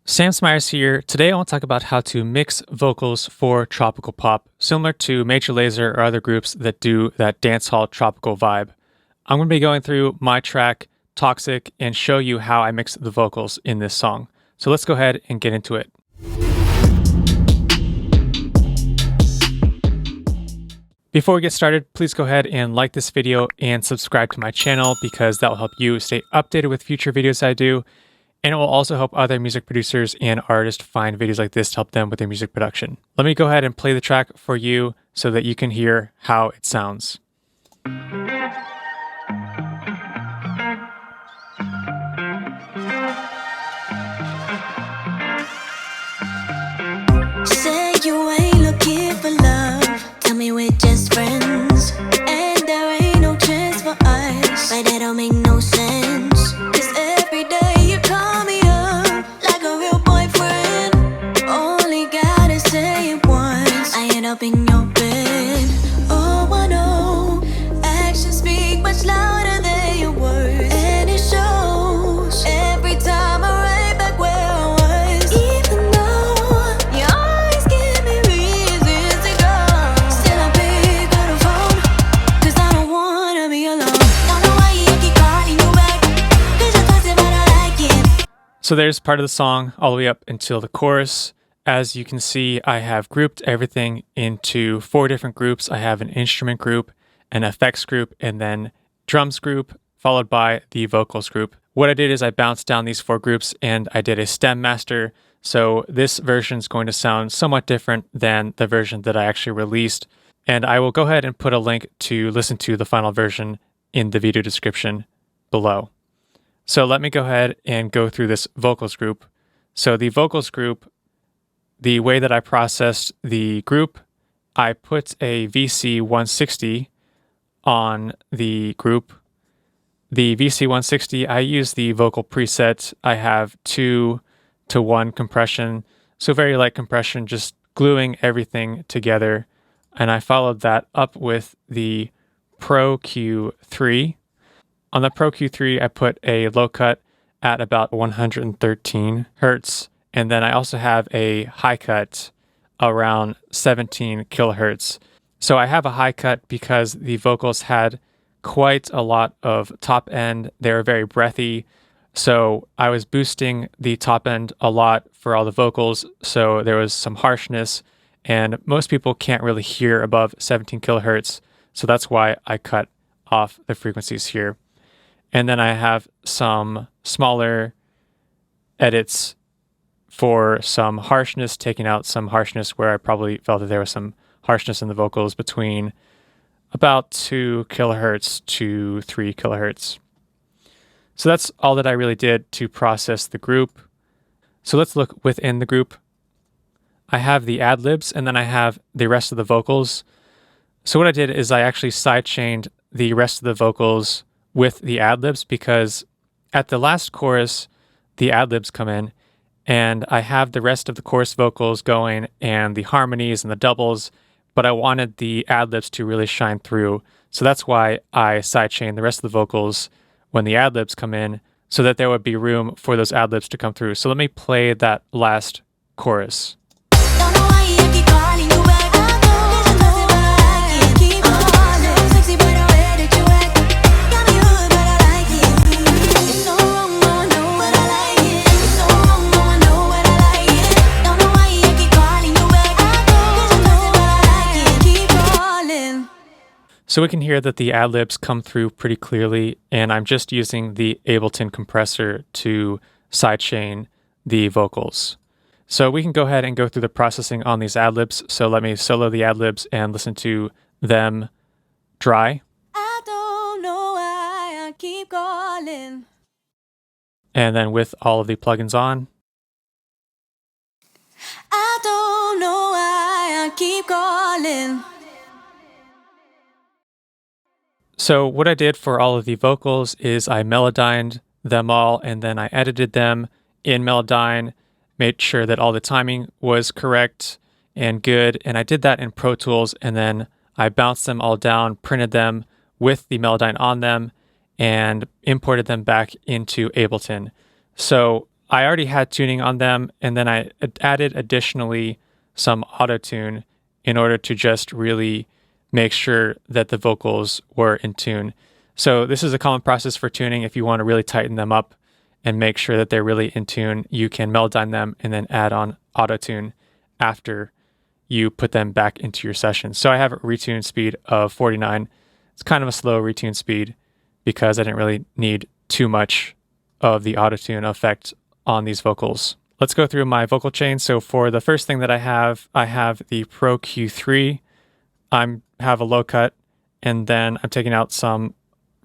Sam Smyers here. Today I want to talk about how to mix vocals for tropical pop, similar to Major Lazer or other groups that do that dancehall tropical vibe. I'm going to be going through my track, Toxic, and show you how I mix the vocals in this song. So let's go ahead and get into it. Before we get started, please go ahead and like this video and subscribe to my channel because that will help you stay updated with future videos I do. And it will also help other music producers and artists find videos like this to help them with their music production. Let me go ahead and play the track for you so that you can hear how it sounds. Say you ain't looking for love. Tell me we're just friends, and there ain't no chance for us. But that don't make no sense. 'Cause every day you call me up like a real boyfriend. Only gotta say it once. I end up in your bed. Oh, I know. Actions speak much louder than your words, and it shows every time I write back where I was. Even though you always give me reasons to go, still I pick up the phone, 'cause I don't wanna be alone. Don't know why you keep calling you back, 'cause you're toxic but I like it. So there's part of the song all the way up until the chorus. As you can see, I have grouped everything into 4 different groups. I have an instrument group, an effects group, and then drums group, followed by the vocals group. What I did is I bounced down these 4 groups and I did a stem master. So this version is going to sound somewhat different than the version that I actually released. And I will go ahead and put a link to listen to the final version in the video description below. So let me go ahead and go through this vocals group. So the vocals group, the way that I processed the group, I put a VC 160 on the group. The VC 160, I use the vocal preset. I have 2-to-1 compression, so very light compression, just gluing everything together. And I followed that up with the Pro Q3. On the Pro Q3, I put a low cut at about 113 hertz. And then I also have a high cut around 17 kilohertz. So I have a high cut because the vocals had quite a lot of top end. They were very breathy. So I was boosting the top end a lot for all the vocals. So there was some harshness, and most people can't really hear above 17 kilohertz. So that's why I cut off the frequencies here. And then I have some smaller edits for some harshness, taking out some harshness where I probably felt that there was some harshness in the vocals between about 2 kilohertz to 3 kilohertz. So that's all that I really did to process the group. So let's look within the group. I have the ad-libs and then I have the rest of the vocals. So what I did is I actually sidechained the rest of the vocals with the ad-libs because at the last chorus, the ad-libs come in, and I have the rest of the chorus vocals going and the harmonies and the doubles, but I wanted the ad-libs to really shine through. So that's why I sidechained the rest of the vocals when the ad-libs come in so that there would be room for those ad-libs to come through. So let me play that last chorus. Don't know why you keep calling you back, 'cause you're toxic but I like it. Keep calling, sexy by the way that you act. Got me hooked but I like it. It's so wrong, no, I know but I like it. It's so wrong, no, I know but I like it. Don't know why you keep calling you back, 'cause you're toxic but I like it. Keep calling. So we can hear that the ad-libs come through pretty clearly, and I'm just using the Ableton compressor to sidechain the vocals. So we can go ahead and go through the processing on these ad-libs. So let me solo the ad-libs and listen to them dry. I don't know why I keep calling. And then with all of the plugins on. I don't know why I keep calling. So what I did for all of the vocals is I melodined them all and then I edited them in Melodyne, made sure that all the timing was correct and good. And I did that in Pro Tools, and then I bounced them all down, printed them with the Melodyne on them, and imported them back into Ableton. So I already had tuning on them, and then I added additionally some auto-tune in order to just really make sure that the vocals were in tune. So this is a common process for tuning. If you want to really tighten them up and make sure that they're really in tune, you can melodyne them and then add on auto-tune after you put them back into your session. So I have a retune speed of 49. It's kind of a slow retune speed because I didn't really need too much of the auto-tune effect on these vocals. Let's go through my vocal chain. So for the first thing that I have the Pro Q3. I have a low cut, and then I'm taking out some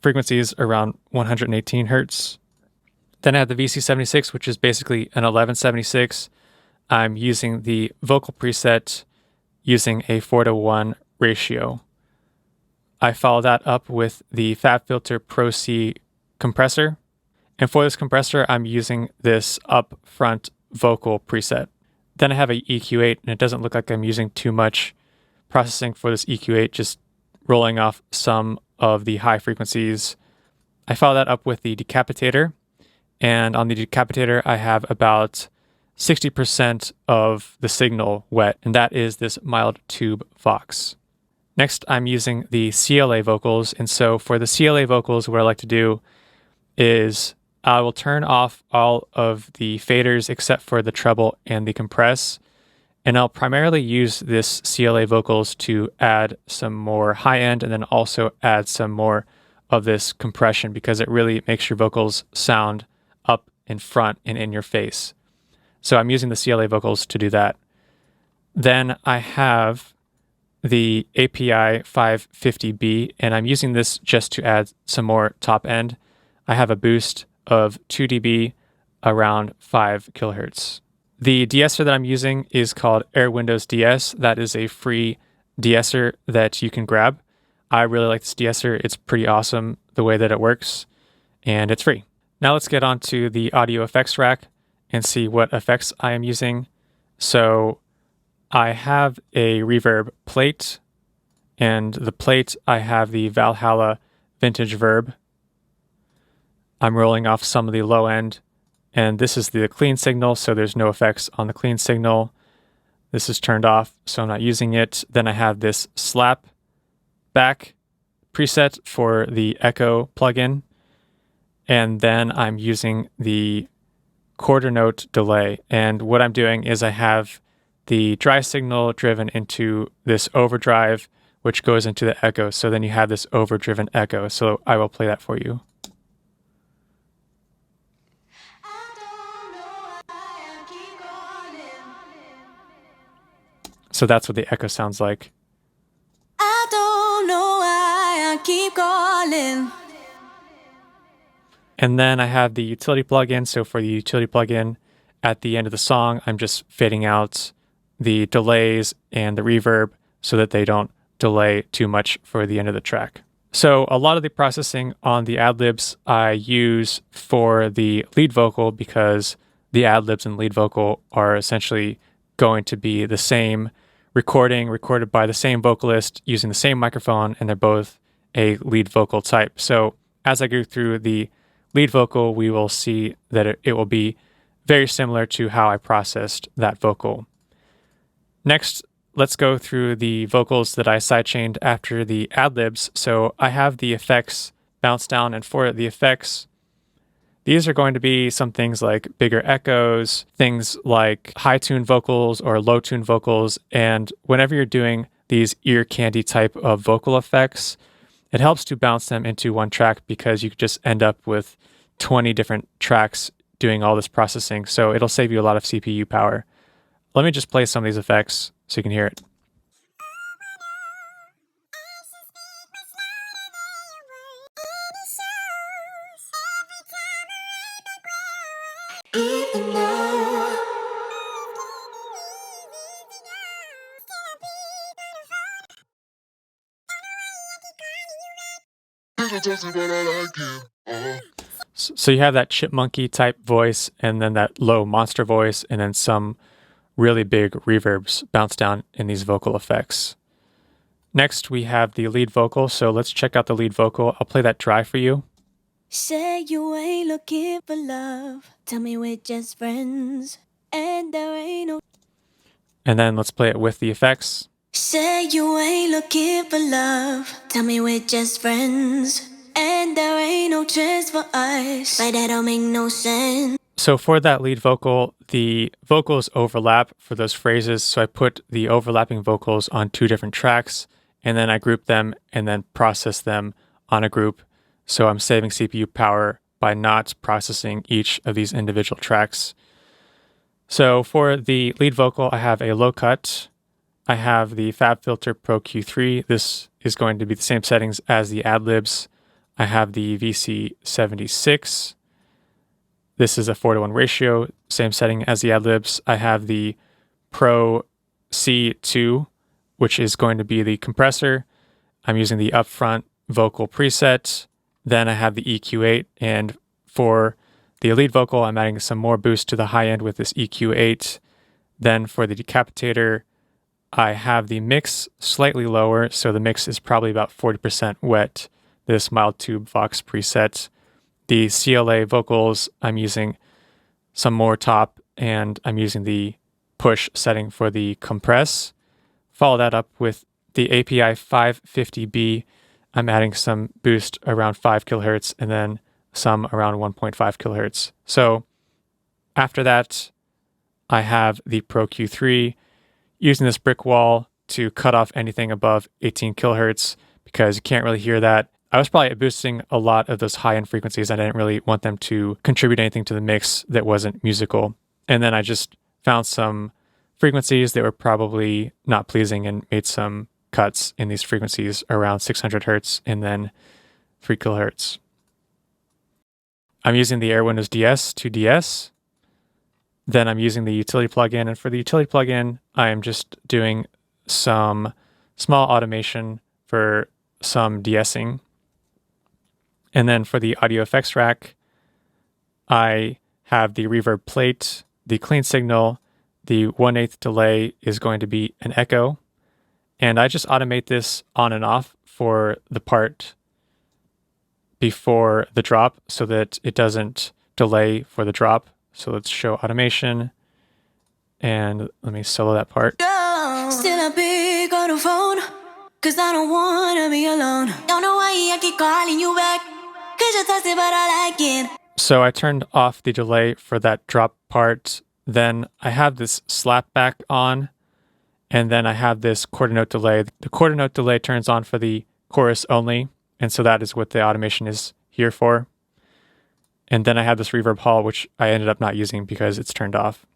frequencies around 118 hertz. Then I have the VC76, which is basically an 1176. I'm using the vocal preset using a 4:1 ratio. I follow that up with the FabFilter Pro C compressor. And for this compressor, I'm using this upfront vocal preset. Then I have a EQ8, and it doesn't look like I'm using too much processing for this EQ8, just rolling off some of the high frequencies. I follow that up with the decapitator, and on the decapitator, I have about 60% of the signal wet, and that is this mild tube Vox. Next, I'm using the CLA vocals, and so for the CLA vocals, what I like to do is I will turn off all of the faders except for the treble and the compress, and I'll primarily use this CLA vocals to add some more high end and then also add some more of this compression because it really makes your vocals sound up in front and in your face. So I'm using the CLA vocals to do that. Then I have the API 550B, and I'm using this just to add some more top end. I have a boost of 2 dB around 5 kilohertz. The de-esser that I'm using is called Air Windows DS. That is a free de-esser that you can grab. I really like this de-esser. It's pretty awesome the way that it works, and it's free. Now let's get on to the audio effects rack and see what effects I am using. So I have a reverb plate, and the plate I have the Valhalla Vintage Verb. I'm rolling off some of the low end, and this is the clean signal, so there's no effects on the clean signal. This is turned off, so I'm not using it. Then I have this slap back preset for the echo plugin, and then I'm using the quarter note delay. And what I'm doing is I have the dry signal driven into this overdrive, which goes into the echo. So then you have this overdriven echo. So I will play that for you. So that's what the echo sounds like. I don't know why I keep calling. And then I have the utility plugin. So for the utility plugin, at the end of the song, I'm just fading out the delays and the reverb so that they don't delay too much for the end of the track. So a lot of the processing on the ad-libs I use for the lead vocal because the ad-libs and lead vocal are essentially going to be the same recorded by the same vocalist using the same microphone, and they're both a lead vocal type. So as I go through the lead vocal, we will see that it will be very similar to how I processed that vocal. Next, let's go through the vocals that I sidechained after the ad-libs. So I have the effects bounce down, and for the effects, these are going to be some things like bigger echoes, things like high tune vocals or low tune vocals. And whenever you're doing these ear candy type of vocal effects, it helps to bounce them into one track because you could just end up with 20 different tracks doing all this processing. So it'll save you a lot of CPU power. Let me just play some of these effects so you can hear it. So you have that chipmunky type voice and then that low monster voice and then some really big reverbs bounce down in these vocal effects. Next, we have the lead vocal. So let's check out the lead vocal. I'll play that dry for you. Say you ain't looking for love. Tell me we're just friends. And there ain't no. And then let's play it with the effects. Say you ain't looking for love. Tell me we're just friends. And there ain't no chance for us. Like that don't make no sense. So for that lead vocal, the vocals overlap for those phrases. So I put the overlapping vocals on 2 different tracks, and then I group them and then process them on a group. So I'm saving CPU power by not processing each of these individual tracks. So for the lead vocal, I have a low cut. I have the FabFilter Pro Q3. This is going to be the same settings as the Ad-libs. I have the VC76. This is a 4:1 ratio, same setting as the Ad-libs. I have the Pro C2, which is going to be the compressor. I'm using the upfront vocal preset. Then I have the EQ8, and for the lead vocal, I'm adding some more boost to the high end with this EQ8. Then for the decapitator, I have the mix slightly lower, so the mix is probably about 40% wet, this mild tube Vox preset. The CLA vocals, I'm using some more top, and I'm using the push setting for the compress. Follow that up with the API 550B. I'm adding some boost around 5 kHz and then some around 1.5 kHz. So after that, I have the Pro Q3 using this brick wall to cut off anything above 18 kHz because you can't really hear that. I was probably boosting a lot of those high-end frequencies. I didn't really want them to contribute anything to the mix that wasn't musical. And then I just found some frequencies that were probably not pleasing and made some cuts in these frequencies around 600 Hertz and then 3 kilohertz. I'm using the Air Windows DS to DS. Then I'm using the utility plugin. And for the utility plugin, I am just doing some small automation for some de-essing. And then for the audio effects rack, I have the reverb plate, the clean signal, the 1/8 delay is going to be an echo. And I just automate this on and off for the part before the drop so that it doesn't delay for the drop. So let's show automation. And let me solo that part. Still a big on the phone, cause I don't wanna be alone. Don't know why I keep calling you back, cause you're thirsty but I like it. So I turned off the delay for that drop part. Then I have this slap back on, and then I have this quarter note delay. The quarter note delay turns on for the chorus only, and so that is what the automation is here for. And then I have this reverb hall, which I ended up not using because it's turned off.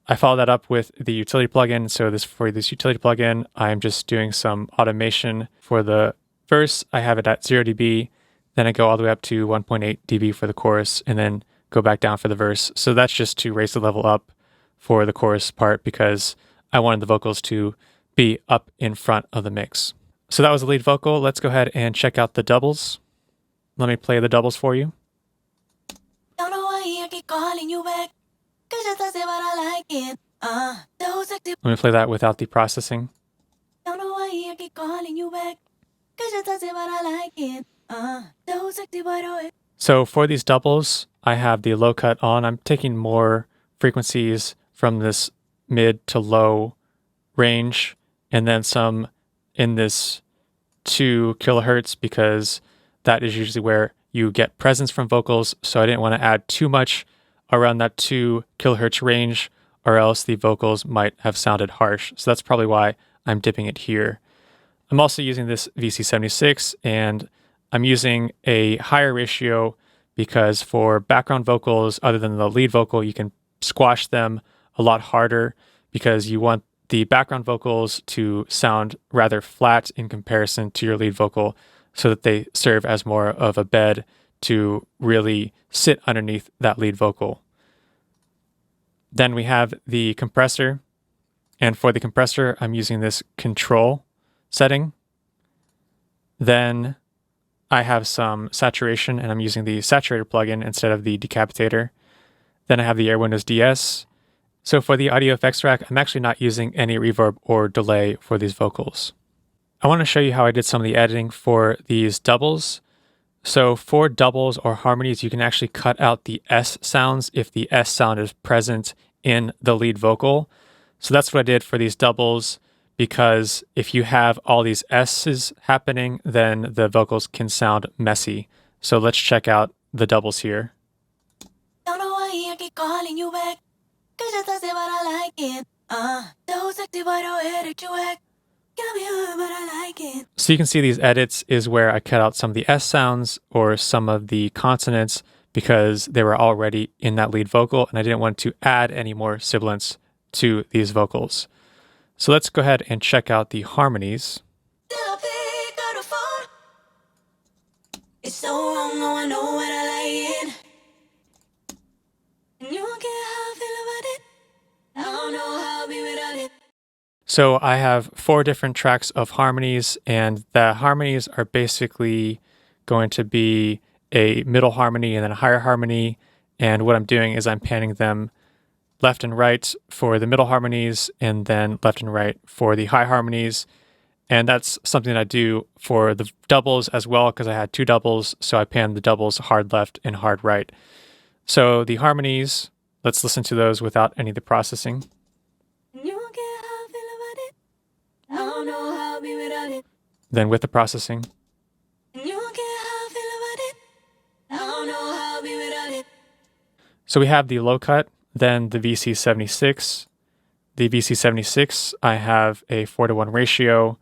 I follow that up with the utility plugin. So for this utility plugin, I'm just doing some automation for the verse. I have it at 0 dB. Then I go all the way up to 1.8 dB for the chorus and then go back down for the verse. So that's just to raise the level up for the chorus part because I wanted the vocals to be up in front of the mix. So that was the lead vocal. Let's go ahead and check out the doubles. Let me play the doubles for you. Don't know why I keep calling you back, cause you're thirsty but I like it. Let me play that without the processing. Don't know why I keep calling you back, cause you're thirsty but I like it. So for these doubles, I have the low cut on. I'm taking more frequencies from this mid to low range and then some in this 2 kilohertz because that is usually where you get presence from vocals. So I didn't want to add too much around that 2 kilohertz range or else the vocals might have sounded harsh. So that's probably why I'm dipping it here. I'm also using this VC76 and I'm using a higher ratio because for background vocals, other than the lead vocal, you can squash them a lot harder because you want the background vocals to sound rather flat in comparison to your lead vocal so that they serve as more of a bed to really sit underneath that lead vocal. Then we have the compressor. And for the compressor, I'm using this control setting. Then I have some saturation and I'm using the saturator plugin instead of the decapitator. Then I have the Air Windows DS. So for the audio effects rack, I'm actually not using any reverb or delay for these vocals. I want to show you how I did some of the editing for these doubles. So for doubles or harmonies, you can actually cut out the S sounds if the S sound is present in the lead vocal. So that's what I did for these doubles, because if you have all these S's happening, then the vocals can sound messy. So let's check out the doubles here. Don't know why I keep calling you back. Cause you thought what I like it. So sexy by the way that you act. Got me hooked, but I like it. So you can see these edits is where I cut out some of the S sounds or some of the consonants because they were already in that lead vocal and I didn't want to add any more sibilants to these vocals. So let's go ahead and check out the harmonies. Still pick up the phone. It's so wrong, no, I know what I like it. And you don't care how I feel about it. I don't know how I'll be without it. So I have 4 different tracks of harmonies, and the harmonies are basically going to be a middle harmony and then a higher harmony. And what I'm doing is I'm panning them left and right for the middle harmonies and then left and right for the high harmonies. And that's something that I do for the doubles as well, because I had 2 doubles. So I pan the doubles hard left and hard right. So the harmonies, let's listen to those without any of the processing. You don't care how I feel about it. I don't know how I'll be without it. Then with the processing. You don't care how I feel about it. I don't know how I'll be without it. So we have the low cut, then the VC76. The VC76, I have a 4:1 ratio.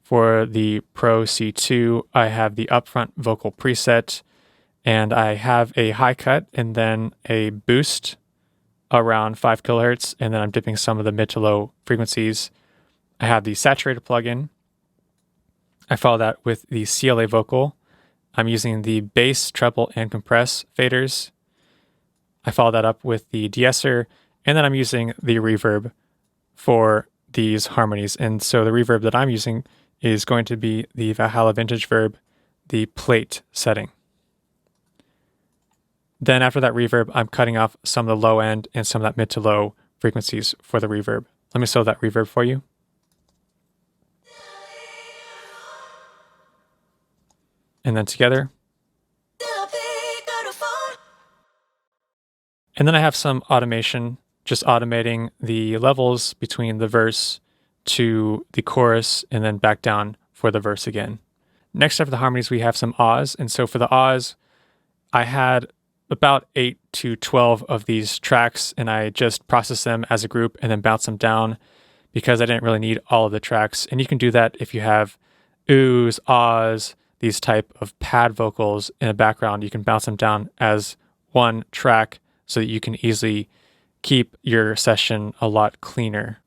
For the Pro C2, I have the upfront vocal preset, and I have a high cut and then a boost around 5 kilohertz, and then I'm dipping some of the mid to low frequencies. I have the saturator plugin. I follow that with the CLA vocal. I'm using the bass, treble, and compress faders. I follow that up with the de-esser, and then I'm using the reverb for these harmonies. And so the reverb that I'm using is going to be the Valhalla Vintage Verb, the plate setting. Then after that reverb, I'm cutting off some of the low end and some of that mid to low frequencies for the reverb. Let me slow that reverb for you. And then together. Still pick up the phone. And then I have some automation, just automating the levels between the verse to the chorus and then back down for the verse again. Next after the harmonies, we have some ahs. And so for the ahs, I had about 8 to 12 of these tracks and I just processed them as a group and then bounced them down because I didn't really need all of the tracks. And you can do that if you have oohs, ahs, these type of pad vocals in the background. You can bounce them down as one track so that you can easily keep your session a lot cleaner.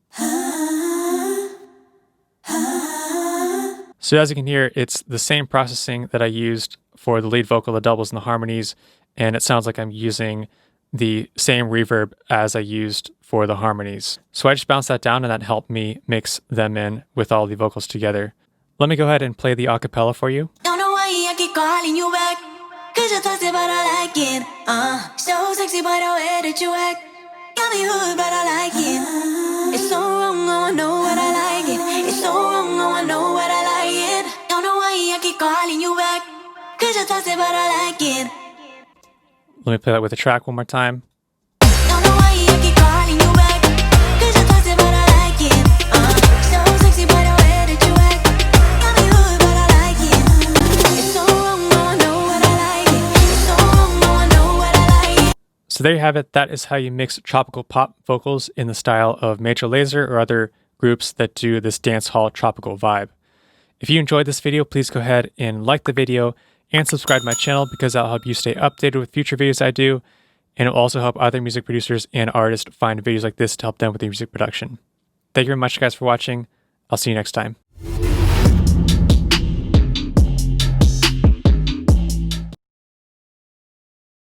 So as you can hear, it's the same processing that I used for the lead vocal, the doubles, and the harmonies, and it sounds like I'm using the same reverb as I used for the harmonies. So I just bounced that down and that helped me mix them in with all the vocals together. Let me go ahead and play the acapella for you. Don't know why I keep calling you back. Cause you thirsty, but I like it. So sexy by the way that you act. Got me hooked, but I like it. It's so wrong, oh, I know what I like it. It's so wrong, oh, I know what I like it. Don't know why I keep calling you back. Cause you thirsty, but I like it. Let me play that with the track one more time. Don't know why I keep calling you back. Cause you thirsty, but I like it. So sexy by the way that you act. Got me hooked, but I like it. It's so wrong, oh, I know what I like it. It's so wrong, oh, I know what I like it. So there you have it. That is how you mix tropical pop vocals in the style of Major Lazer or other groups that do this dance hall tropical vibe. If you enjoyed this video, please go ahead and like the video and subscribe to my channel because that'll help you stay updated with future videos I do, and it will also help other music producers and artists find videos like this to help them with their music production. Thank you very much, guys, for watching. I'll see you next time.